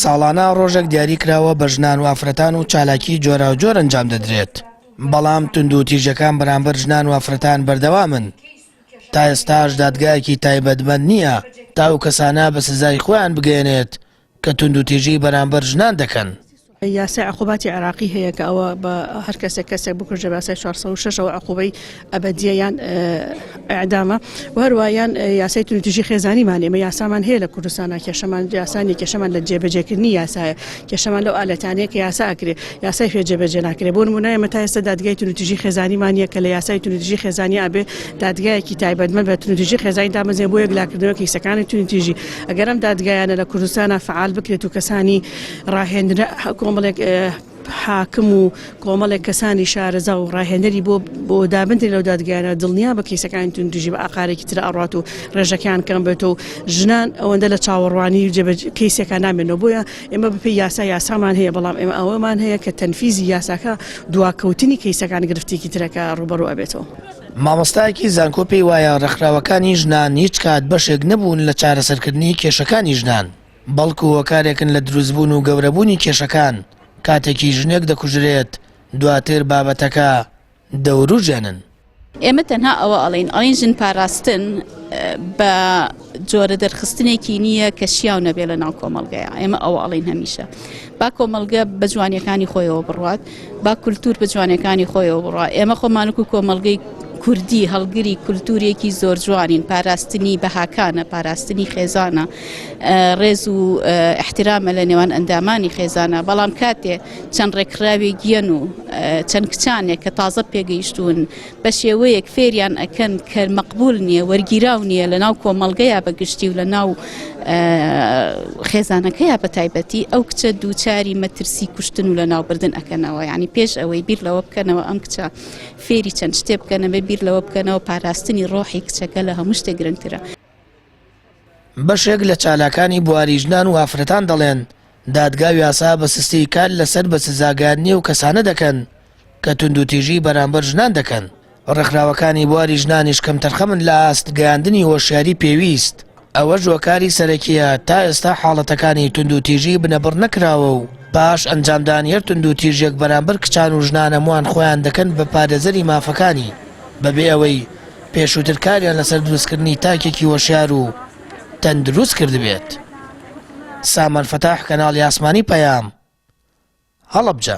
ساڵانە ڕۆژێک دیاری کراوە بە ژنان و ئافرەتان و چالاکی جۆرا و جۆر ئەنجام دەدرێت. بەڵام تونند و تیژەکان بەرامبەر ژنان و ئافرەتان بەردەوامن. تا ئێستاش دادگایەکی تایبەتمەند نییە تا ئەو کەسانە بە سزای خۆیان بگەێنێت کە تونند و تیژی بەرامبەر ژنان دەکەن. یاسای عقوباتی عراقی هەیە کە ئەوە بە هەر کەسێک بکوژە بەسای 406 عقوبەی ئەبەدیەیان ئەعدامە و هەروایان یاسای تونوتیژی خێزانیمان ئێمە یاسامان هەیە لە کوردستانە کێشەمان یاسانی کێشەمان لە جێبەجێکردنی یاسایە کێشەمان لەو ئالەتانەیە کە یاسا ئەکرێ یاسای فێ جێبەجێ ناکرێ بۆ نمونە ئێمە تا ئێستا دادگای تونوتیژی خێزانیمانە کە لە یاسای تونوتیژی خێزانی ئەبێ دادگایەکی تایبەتمەند بە تونوتیژی خێزانی دامەزێ بۆ یەکلاکردنەوە کیسەکانی تونوتیژی ئەگەرم دادگایانە لە کوردستانە فعال بکرێت و کەسانی ڕاهێنرا کۆمەڵێک حاکم و کۆمەڵێک کەسانی شارەزا و ڕاهێنەری بۆ دابنری لەو دادگایانە دڵنیا بە کیسەکانی تونوتیژی بە ئاقارێکی تر ئەڕات و ڕێژەکان کەم بێت و ژنان ئەوەندە لە چاوەڕوانی کیسەکان نامێنەوە بۆیە ئێمە بپێ یاسامان هەیە بەڵام ئێمە ئەوەمان هەیە کە تەنفیزی یاساکە دواکەوتنی کیسەکان گرفتێکی ترەکە ڕوبەڕوو ئەبێتەوە. مامۆستایەکی زانکۆ پێی وایە ڕێکخراوەکانی ژنان هیچ کات بەشێک نەبوون لە چارەسەرکردنی کێشەکانی ژنان بەڵکو هۆکارێکن لە دروستبوون و گەورەبوونی کێشەکان کاتێکی ژنێک دەکوژرێت دواتر بابەتەکە دەوروژێنن. ئێمە تەنها ئەوە ئەڵین ژن پاراستن بە جۆرە دەرخستنێکی نییە کە شیاو نەبێ لە ناو کۆمەڵگەیە. ئێمە ئەوە ئەڵین هەمیشە با کۆمەڵگە بە جوانیەکانی خۆیەوە بڕوات با کولتور بە جوانیەکانی خۆیەوە بڕات. ئێمە خۆمانکو کۆمەڵگەی کوردی هەڵگری کولتورێکی زۆر جوانین پاراستنی بەهاکانە پاراستنی خێزانە ڕێز و احترامە لە نێوان ئەندامانی خێزانە بەڵام کاتێ چەند ڕێکخراوی گیەن و چەند کچانێک کە تازە پێگەیشتون بە شێوەیەک فێریان ئەکەن کە مەقبول نییە وەرگیراو نییە لە ناو کۆمەڵگەیە بەگشتی و لە ناو خێزانەکەیە بە تایبەتی ئەو کچە دووچاری مەترسی کوشتن و لە ناوبردن ئەکەنەوە یعنی پێش ئەوەی بیر لەوە بکەنەوە ئەم کچە فێری چەند شتێ بکەنەوە بیر لەوە بکەنەوە پاراستنی ڕۆحی کچەکە لە هەموو شتێک گرنگترە. بەشێک لە چالاکانی بواری ژنان و ئافرەتان دەڵێن دادگای یاسا بە سستی کار لەسەر بە سزاگاندنی و کەسانە دەکەن کە تونند و تیژی بەرامبەر ژنان دەکەن. ڕێکخراوەکانی بواری ژنانیش کەم تەرخەمن لە ئاستگەاندنی هۆشیاری پێویست. ئەوە ژۆکاری سەرەکیە تا ئێستا حاڵەتەکانی تونند و تیژی بنەبڕ نەکراوە و پاش ئەنجامدان هەر تونند و تیژێک بەرامبەر کچان و ژنان هەمووان خۆیان دەکەن بە پارێزەری مافەکانی بەبێ ئەوەی پێشووتر کاریان لەسەر دروستکردنی تاکێکی هۆشیار و تەندروست کردبێت. سامان فەتاح کەناڵی ئاسمانی پەیام هەڵەبجە.